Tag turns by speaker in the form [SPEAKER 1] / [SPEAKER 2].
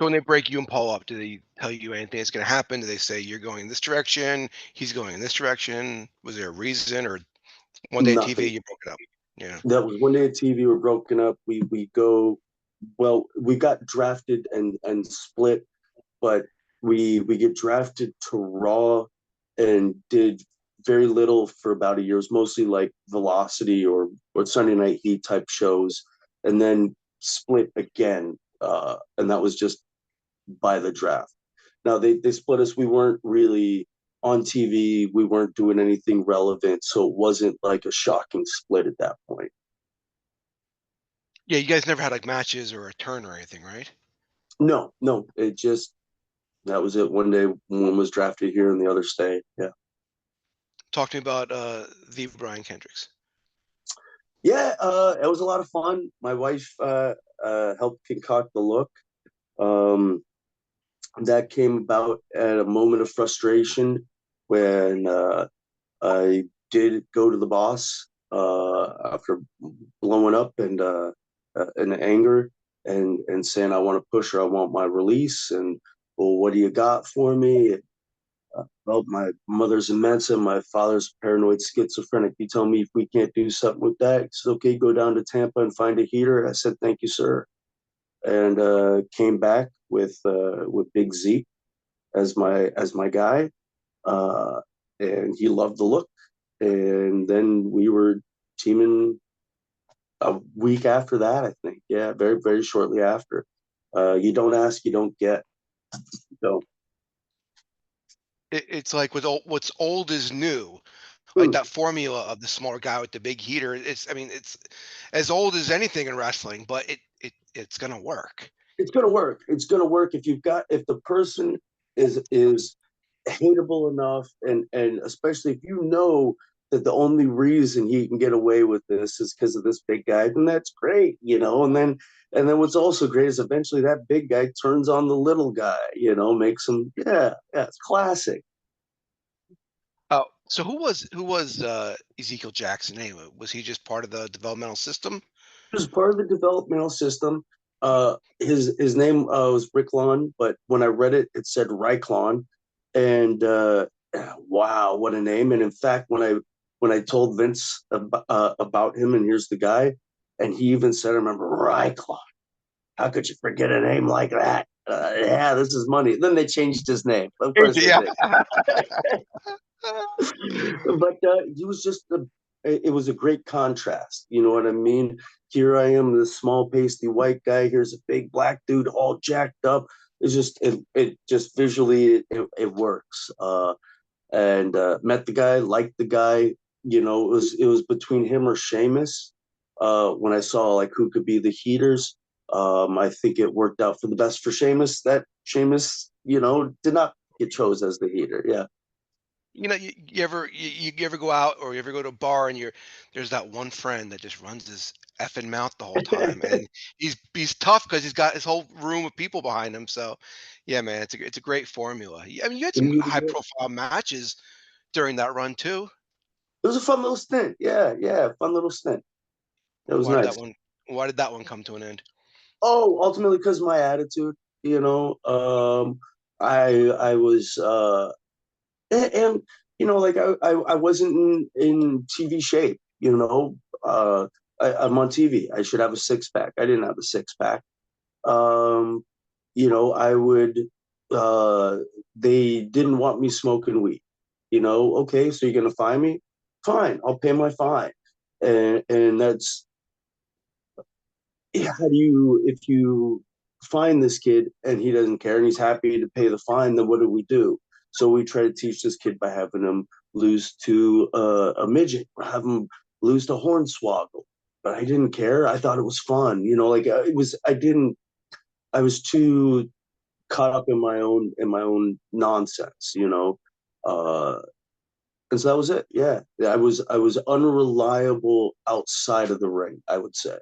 [SPEAKER 1] So when they break you and Paul up, do they tell you anything that's going to happen? Do they say you're going in this direction, he's going in this direction? Was there a reason, or one day at TV
[SPEAKER 2] Nothing.
[SPEAKER 1] you broke it up? Yeah.
[SPEAKER 2] That was one day at TV. We're broken up. We go. Well, we got drafted and split, but we get drafted to Raw and did very little for about a year. It was mostly like Velocity or Sunday Night Heat type shows, and then split again. And that was just by the draft. Now they split us. We weren't really on TV. We weren't doing anything relevant, so it wasn't like a shocking split at that point.
[SPEAKER 1] Yeah, you guys never had like matches or a turn or anything, right?
[SPEAKER 2] No, no, it just that was it. One day one was drafted here and the other stayed. Yeah.
[SPEAKER 1] Talk to me about the Brian Kendricks.
[SPEAKER 2] Yeah, it was a lot of fun. My wife helped concoct the look. Um, that came about at a moment of frustration when I did go to the boss after blowing up and in anger and saying I want to push her, I want my release, and well, what do you got for me? Well, my mother's a Mensa, my father's paranoid schizophrenic. You tell me if we can't do something with that, it's okay. Go down to Tampa and find a heater. I said, thank you, sir, and came back with Big Zeke as my guy, uh, and he loved the look. And then we were teaming a week after that, I think. Yeah, very very shortly after. You don't ask, you don't get. So,
[SPEAKER 1] It's like with what's old is new. Like
[SPEAKER 2] hmm.
[SPEAKER 1] that formula of the smaller guy with the big heater. I mean, it's as old as anything in wrestling, but it's gonna work.
[SPEAKER 2] It's gonna work. It's gonna work if the person is hateable enough, and especially if you know that the only reason he can get away with this is because of this big guy, then that's great, you know. And then what's also great is eventually that big guy turns on the little guy, you know, makes him yeah, it's classic.
[SPEAKER 1] Oh, so who was Ezekiel Jackson anyway? Was he just part of the developmental system?
[SPEAKER 2] He was part of the developmental system. His name was Ricklon, but when I read it, it said Ryklon, and wow, what a name! And in fact, when I told Vince about him, and here's the guy, and he even said, "I remember Ryklon. How could you forget a name like that? Yeah, this is money." Then they changed his name. Of course they
[SPEAKER 1] Yeah.
[SPEAKER 2] did. But he was just it was a great contrast. You know what I mean? Here I am, this small, pasty white guy. Here's a big black dude, all jacked up. It's just it just visually it works. And met the guy, liked the guy. You know, it was between him or Sheamus. When I saw like who could be the heaters, I think it worked out for the best for Sheamus. That Sheamus, you know, did not get chose as the heater. Yeah.
[SPEAKER 1] You ever go out or you ever go to a bar and there's that one friend that just runs his effing mouth the whole time, and he's tough because he's got his whole room of people behind him. So, yeah, man, it's a great formula. I mean, you had some high
[SPEAKER 2] It
[SPEAKER 1] profile matches during that run too.
[SPEAKER 2] was a fun little stint. Yeah, yeah, fun little stint. It was
[SPEAKER 1] Why did that
[SPEAKER 2] nice.
[SPEAKER 1] one? Why did that one come to an end?
[SPEAKER 2] Oh, ultimately because of my attitude, you know. I was and you know, like I wasn't in TV shape, you know. I'm on TV. I should have a six pack. I didn't have a six pack. Um, you know, I would they didn't want me smoking weed. You know, okay, so you're gonna fine me? Fine, I'll pay my fine. And that's how do you if you find this kid and he doesn't care and he's happy to pay the fine, then what do we do? So we try to teach this kid by having him lose to a midget, or have him lose to Hornswoggle. But I didn't care. I thought it was fun, you know. Like it was. I didn't. I was too caught up in my own nonsense, you know. Uh, and so that was it. Yeah, I was unreliable outside of the ring, I would say.